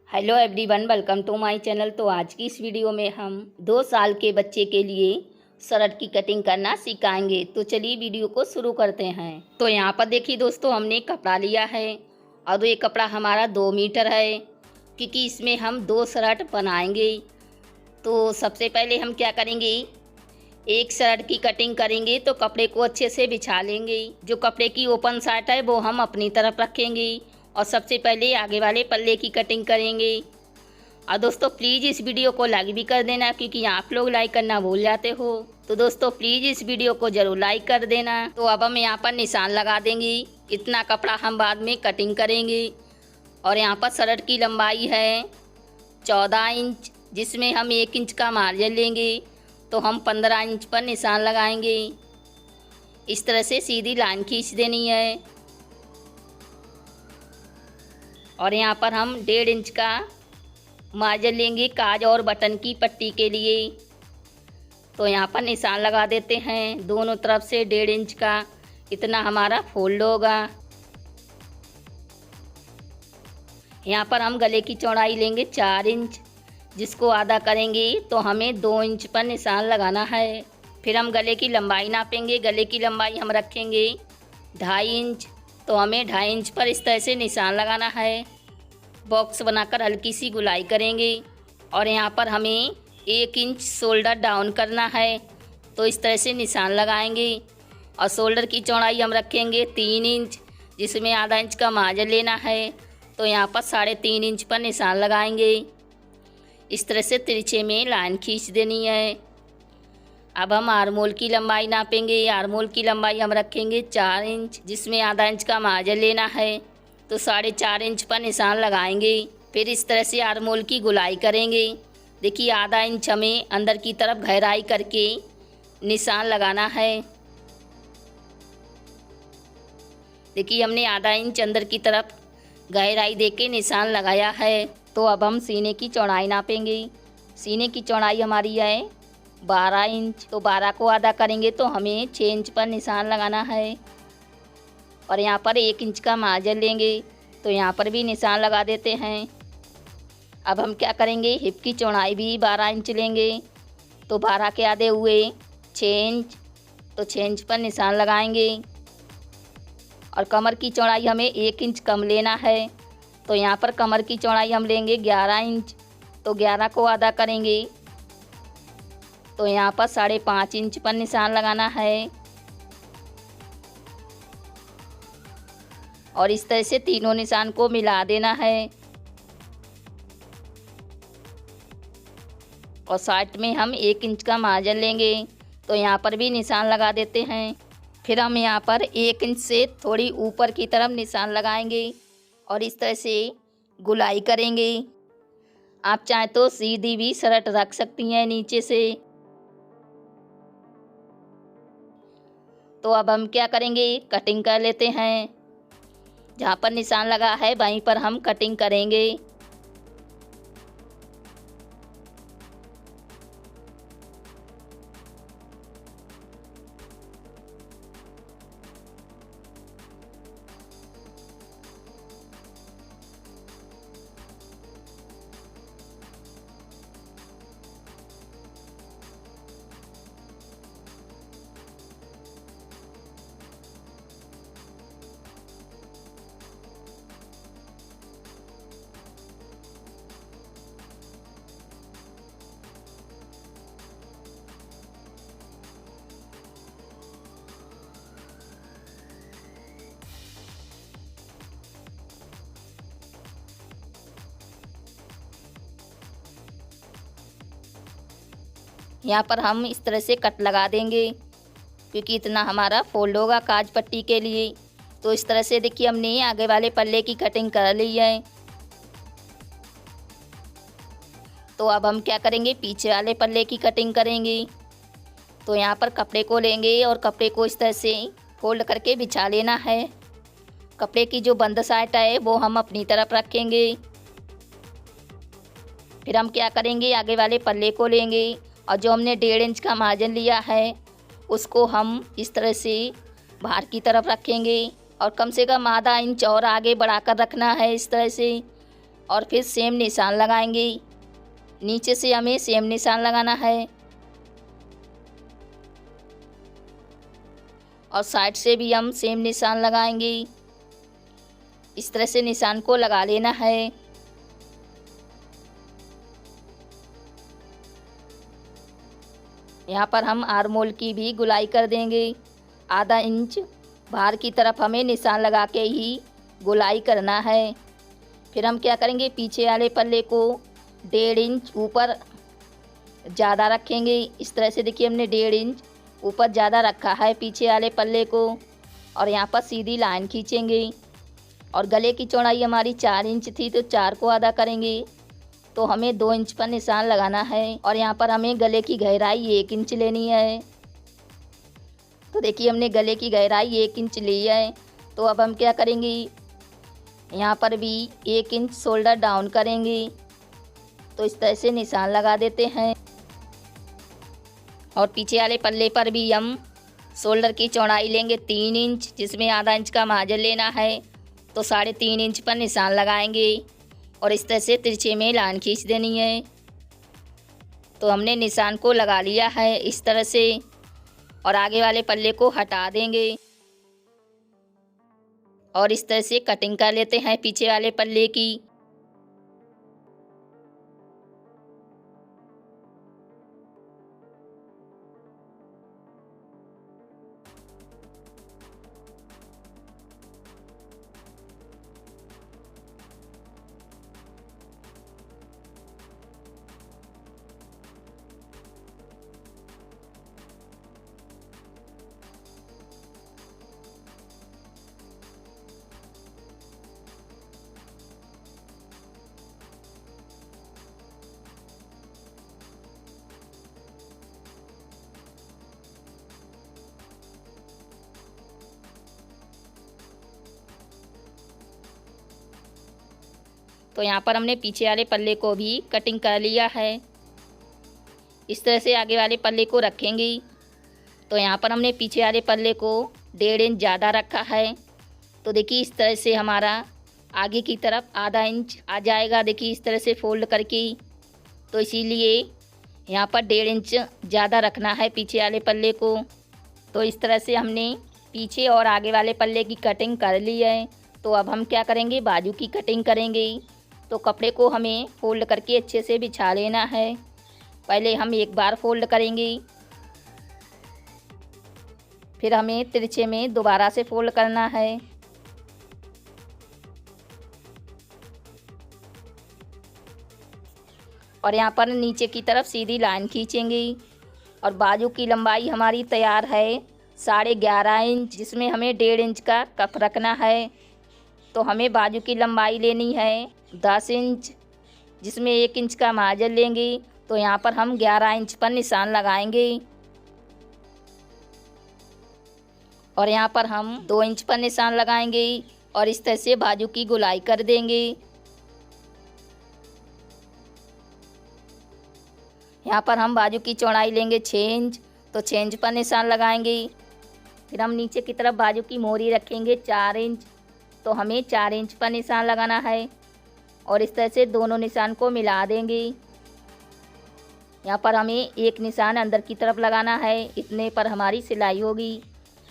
Hello everyone, welcome to my channel. तो आज की इस वीडियो में हम 2 साल के बच्चे के लिए शर्ट की कटिंग करना सिखाएंगे। तो चलिए वीडियो को शुरू करते हैं। तो यहाँ पर देखिए दोस्तों, हमने कपड़ा लिया है और ये कपड़ा हमारा 2 मीटर है, क्योंकि इसमें हम 2 शर्ट बनाएंगे। तो सबसे पहले हम क्या करेंगे, एक शर्ट की कटिंग करेंगे तो कपड़े को अच्छे से बिछा लेंगे। जो कपड़े की ओपन साइड है वो हम अपनी तरफ रखेंगे और सबसे पहले आगे वाले पल्ले की कटिंग करेंगे। और दोस्तों प्लीज़ इस वीडियो को लाइक भी कर देना, क्योंकि आप लोग लाइक करना भूल जाते हो। तो दोस्तों प्लीज़ इस वीडियो को ज़रूर लाइक कर देना। तो अब हम यहाँ पर निशान लगा देंगे, इतना कपड़ा हम बाद में कटिंग करेंगे। और यहाँ पर शर्ट की लंबाई है 14 इंच, जिसमें हम 1 इंच का मार्जिन लेंगे। तो हम 15 इंच पर निशान लगाएंगे। इस तरह से सीधी लाइन खींच देनी है। और यहाँ पर हम 1.5 इंच का मार्जिन लेंगे काज और बटन की पट्टी के लिए। तो यहाँ पर निशान लगा देते हैं, दोनों तरफ से 1.5 इंच का इतना हमारा फोल्ड होगा। यहाँ पर हम गले की चौड़ाई लेंगे 4 इंच, जिसको आधा करेंगे तो हमें 2 इंच पर निशान लगाना है। फिर हम गले की लंबाई नापेंगे। गले की लंबाई हम रखेंगे 2.5 इंच, तो हमें 2.5 इंच पर इस तरह से निशान लगाना है। बॉक्स बनाकर हल्की सी गुलाई करेंगे और यहाँ पर हमें 1 इंच शोल्डर डाउन करना है। तो इस तरह से निशान लगाएंगे। और शोल्डर की चौड़ाई हम रखेंगे 3 इंच, जिसमें आधा इंच का मार्जिन लेना है। तो यहाँ पर 3.5 इंच पर निशान लगाएंगे। इस तरह से तिरछे में लाइन खींच देनी है। अब हम आर्मोल की लंबाई नापेंगे। आर्मोल की लंबाई हम रखेंगे 4 इंच, जिसमें आधा इंच का मार्जिन लेना है। तो 4.5 इंच पर निशान लगाएंगे। फिर इस तरह से आर्मोल की गुलाई करेंगे। देखिए आधा इंच हमें अंदर की तरफ गहराई करके निशान लगाना है। देखिए हमने आधा इंच अंदर की तरफ गहराई देके निशान लगाया है। तो अब हम सीने की चौड़ाई नापेंगे। सीने की चौड़ाई हमारी है 12 इंच। तो 12 को आधा करेंगे तो हमें 6 इंच पर निशान लगाना है। और यहाँ पर 1 इंच का मार्जिन लेंगे, तो यहाँ पर भी निशान लगा देते हैं। अब हम क्या करेंगे, हिप की चौड़ाई भी 12 इंच लेंगे। तो 12 के आधे हुए 6 इंच, तो 6 इंच पर निशान लगाएंगे। और कमर की चौड़ाई हमें 1 इंच कम लेना है। तो यहाँ पर कमर की चौड़ाई हम लेंगे 11 इंच। तो 11 को आधा करेंगे तो यहाँ पर 5.5 इंच पर निशान लगाना है। और इस तरह से तीनों निशान को मिला देना है। और साइड में हम 1 इंच का मार्जिन लेंगे, तो यहाँ पर भी निशान लगा देते हैं। फिर हम यहाँ पर 1 इंच से थोड़ी ऊपर की तरफ निशान लगाएंगे और इस तरह से गुलाई करेंगे। आप चाहें तो सीधी भी शर्ट रख सकती हैं नीचे से। तो अब हम क्या करेंगे, कटिंग कर लेते हैं। जहाँ पर निशान लगा है वहीं पर हम कटिंग करेंगे। यहाँ पर हम इस तरह से कट लगा देंगे, क्योंकि इतना हमारा फोल्ड होगा काज पट्टी के लिए। तो इस तरह से देखिए हमने आगे वाले पल्ले की कटिंग कर ली है। तो अब हम क्या करेंगे, पीछे वाले पल्ले की कटिंग करेंगे। तो यहाँ पर कपड़े को लेंगे और कपड़े को इस तरह से फोल्ड करके बिछा लेना है। कपड़े की जो बंद साइड है वो हम अपनी तरफ रखेंगे। फिर हम क्या करेंगे, आगे वाले पल्ले को लेंगे और जो हमने 1.5 इंच का मार्जिन लिया है उसको हम इस तरह से बाहर की तरफ रखेंगे और कम से कम आधा इंच और आगे बढ़ाकर रखना है इस तरह से। और फिर सेम निशान लगाएंगे। नीचे से हमें सेम निशान लगाना है और साइड से भी हम सेम निशान लगाएंगे। इस तरह से निशान को लगा लेना है। यहाँ पर हम आर्म होल की भी गुलाई कर देंगे। आधा इंच बाहर की तरफ हमें निशान लगा के ही गुलाई करना है। फिर हम क्या करेंगे, पीछे वाले पल्ले को 1.5 इंच ऊपर ज़्यादा रखेंगे। इस तरह से देखिए हमने 1.5 इंच ऊपर ज़्यादा रखा है पीछे वाले पल्ले को, और यहाँ पर सीधी लाइन खींचेंगे। और गले की चौड़ाई हमारी 4 इंच थी, तो 4 को आधा करेंगे तो हमें 2 इंच पर निशान लगाना है। और यहाँ पर हमें गले की गहराई 1 इंच लेनी है। तो देखिए हमने गले की गहराई 1 इंच ली है। तो अब हम क्या करेंगे, यहाँ पर भी 1 इंच शोल्डर डाउन करेंगे। तो इस तरह से निशान लगा देते हैं। और पीछे वाले पल्ले पर भी हम शोल्डर की चौड़ाई लेंगे 3 इंच, जिसमें आधा इंच का मार्जिन लेना है। तो 3.5 इंच पर निशान लगाएंगे और इस तरह से तिरछे में लाइन खींच देनी है। तो हमने निशान को लगा लिया है इस तरह से, और आगे वाले पल्ले को हटा देंगे और इस तरह से कटिंग कर लेते हैं पीछे वाले पल्ले की। तो यहाँ पर हमने पीछे वाले पल्ले को भी कटिंग कर लिया है। इस तरह से आगे वाले पल्ले को रखेंगे। तो यहाँ पर हमने पीछे वाले पल्ले को 1.5 इंच ज़्यादा रखा है। तो देखिए इस तरह से हमारा आगे की तरफ आधा इंच आ जाएगा। देखिए इस तरह से फोल्ड करके, तो इसीलिए यहाँ पर 1.5 इंच ज़्यादा रखना है पीछे वाले पल्ले को। तो इस तरह से हमने पीछे और आगे वाले पल्ले की कटिंग कर ली है। तो अब हम क्या करेंगे, बाजू की कटिंग करेंगे। तो कपड़े को हमें फोल्ड करके अच्छे से बिछा लेना है। पहले हम एक बार फोल्ड करेंगे, फिर हमें तिरछे में दोबारा से फोल्ड करना है। और यहाँ पर नीचे की तरफ सीधी लाइन खींचेंगे। और बाजू की लंबाई हमारी तैयार है 11.5 इंच, जिसमें हमें 1.5 इंच का कप रखना है। तो हमें बाजू की लंबाई लेनी है 10 इंच, जिसमें 1 इंच का मार्जिन लेंगे। तो यहाँ पर हम 11 इंच पर निशान लगाएंगे और यहाँ पर हम 2 इंच पर निशान लगाएंगे और इस तरह से बाजू की गोलाई कर देंगे। यहाँ पर हम बाजू की चौड़ाई लेंगे 6 इंच, तो 6 इंच पर निशान लगाएंगे। फिर हम नीचे की तरफ बाजू की मोहरी रखेंगे 4 इंच, तो हमें 4 इंच पर निशान लगाना है और इस तरह से दोनों निशान को मिला देंगे। यहाँ पर हमें एक निशान अंदर की तरफ लगाना है, इतने पर हमारी सिलाई होगी।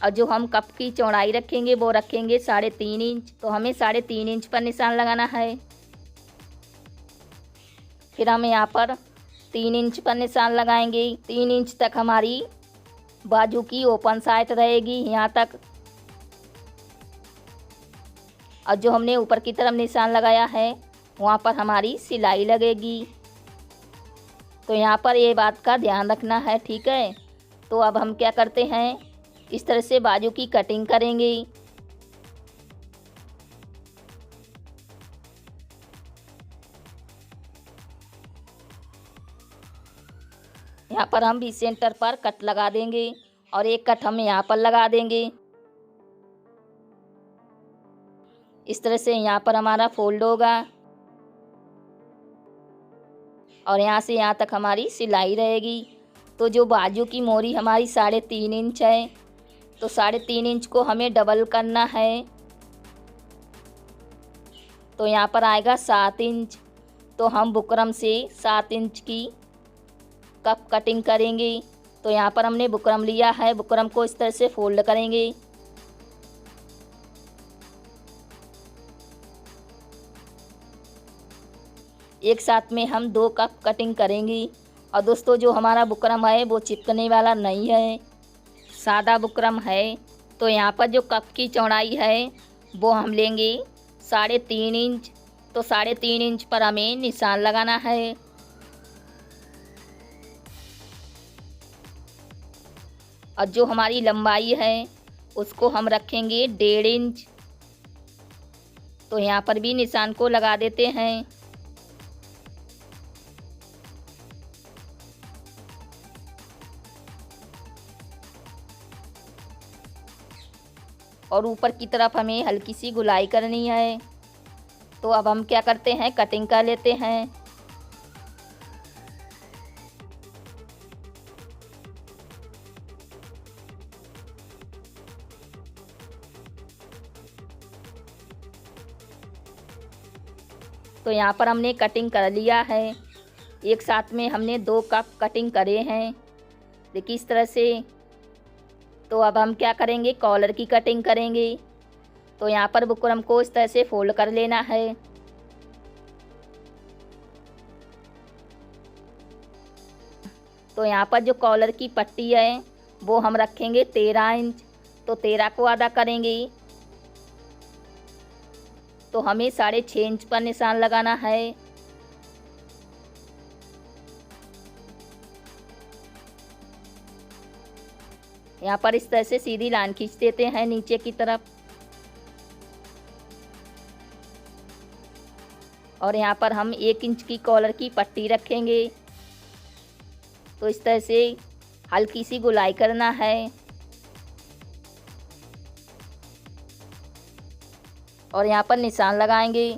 और जो हम कप की चौड़ाई रखेंगे वो रखेंगे 3.5 इंच, तो हमें 3.5 इंच पर निशान लगाना है। फिर हम यहाँ पर 3 इंच पर निशान लगाएंगे। 3 इंच तक हमारी बाजू की ओपन साइड रहेगी यहाँ तक। और जो हमने ऊपर की तरफ निशान लगाया है वहाँ पर हमारी सिलाई लगेगी। तो यहाँ पर ये बात का ध्यान रखना है, ठीक है। तो अब हम क्या करते हैं, इस तरह से बाजू की कटिंग करेंगे। यहाँ पर हम भी सेंटर पर कट लगा देंगे और एक कट हम यहाँ पर लगा देंगे। इस तरह से यहाँ पर हमारा फोल्ड होगा और यहाँ से यहाँ तक हमारी सिलाई रहेगी। तो जो बाजू की मोरी हमारी 3.5 इंच है, तो 3.5 इंच को हमें डबल करना है तो यहाँ पर आएगा 7 इंच। तो हम बुकरम से 7 इंच की कप कटिंग करेंगे। तो यहाँ पर हमने बुकरम लिया है, बुकरम को इस तरह से फोल्ड करेंगे। एक साथ में हम 2 कप कटिंग करेंगे। और दोस्तों जो हमारा बुकरम है वो चिपकने वाला नहीं है, सादा बुकरम है। तो यहाँ पर जो कप की चौड़ाई है वो हम लेंगे 3.5 इंच। तो 3.5 इंच पर हमें निशान लगाना है। और जो हमारी लंबाई है उसको हम रखेंगे 1.5 इंच। तो यहाँ पर भी निशान को लगा देते हैं। और ऊपर की तरफ हमें हल्की सी गुलाई करनी है। तो अब हम क्या करते हैं, कटिंग कर लेते हैं। तो यहाँ पर हमने कटिंग कर लिया है। एक साथ में हमने 2 कप कटिंग करे हैं, देखिए इस तरह से। तो अब हम क्या करेंगे, कॉलर की कटिंग करेंगे। तो यहाँ पर बुकरम को इस तरह से फोल्ड कर लेना है। तो यहाँ पर जो कॉलर की पट्टी है वो हम रखेंगे 13 इंच। तो 13 को आधा करेंगे। तो हमें 6.5 इंच पर निशान लगाना है। यहाँ पर इस तरह से सीधी लाइन खींच देते हैं नीचे की तरफ। और यहाँ पर हम 1 इंच की कॉलर की पट्टी रखेंगे। तो इस तरह से हल्की सी गुलाई करना है। और यहाँ पर निशान लगाएंगे।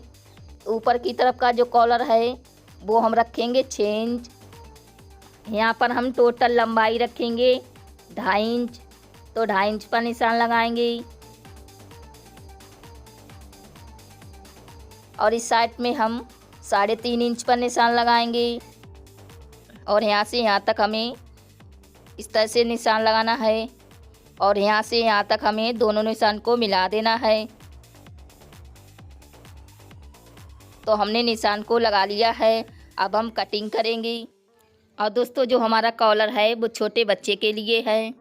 ऊपर की तरफ का जो कॉलर है वो हम रखेंगे 6 इंच। यहाँ पर हम टोटल लंबाई रखेंगे 2.5 इंच। तो 2.5 इंच पर निशान लगाएंगे। और इस साइड में हम 3.5 इंच पर निशान लगाएंगे। और यहाँ से यहाँ तक हमें इस तरह से निशान लगाना है। और यहाँ से यहाँ तक हमें दोनों निशान को मिला देना है। तो हमने निशान को लगा लिया है। अब हम कटिंग करेंगे। और दोस्तों जो हमारा कॉलर है वो छोटे बच्चे के लिए है।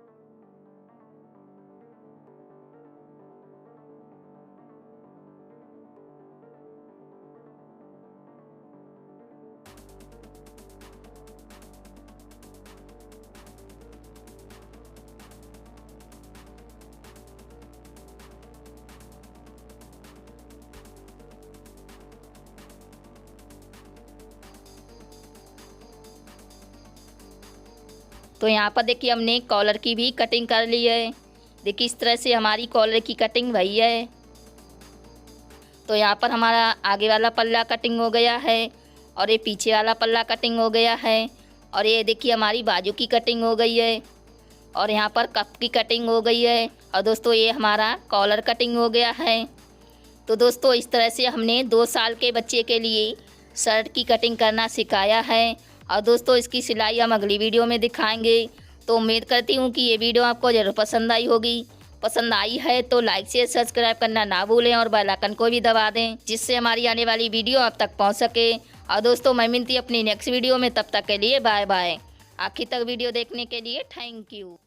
तो यहाँ पर देखिए हमने कॉलर की भी कटिंग कर ली है। देखिए इस तरह से हमारी कॉलर की कटिंग भई है। तो यहाँ पर हमारा आगे वाला पल्ला कटिंग हो गया है। और ये पीछे वाला पल्ला कटिंग हो गया है। और ये देखिए हमारी बाजू की कटिंग हो गई है। और यहाँ पर कप की कटिंग हो गई है। और दोस्तों ये हमारा कॉलर कटिंग हो गया है। तो दोस्तों इस तरह से हमने 2 साल के बच्चे के लिए शर्ट की कटिंग करना सिखाया है। और दोस्तों इसकी सिलाई हम अगली वीडियो में दिखाएंगे। तो उम्मीद करती हूँ कि ये वीडियो आपको ज़रूर पसंद आई होगी। पसंद आई है तो लाइक शेयर सब्सक्राइब करना ना भूलें और बेल आइकन को भी दबा दें, जिससे हमारी आने वाली वीडियो आप तक पहुँच सके। और दोस्तों मैं मिलती अपनी नेक्स्ट वीडियो में, तब तक के लिए बाय बाय। आखिर तक वीडियो देखने के लिए थैंक यू।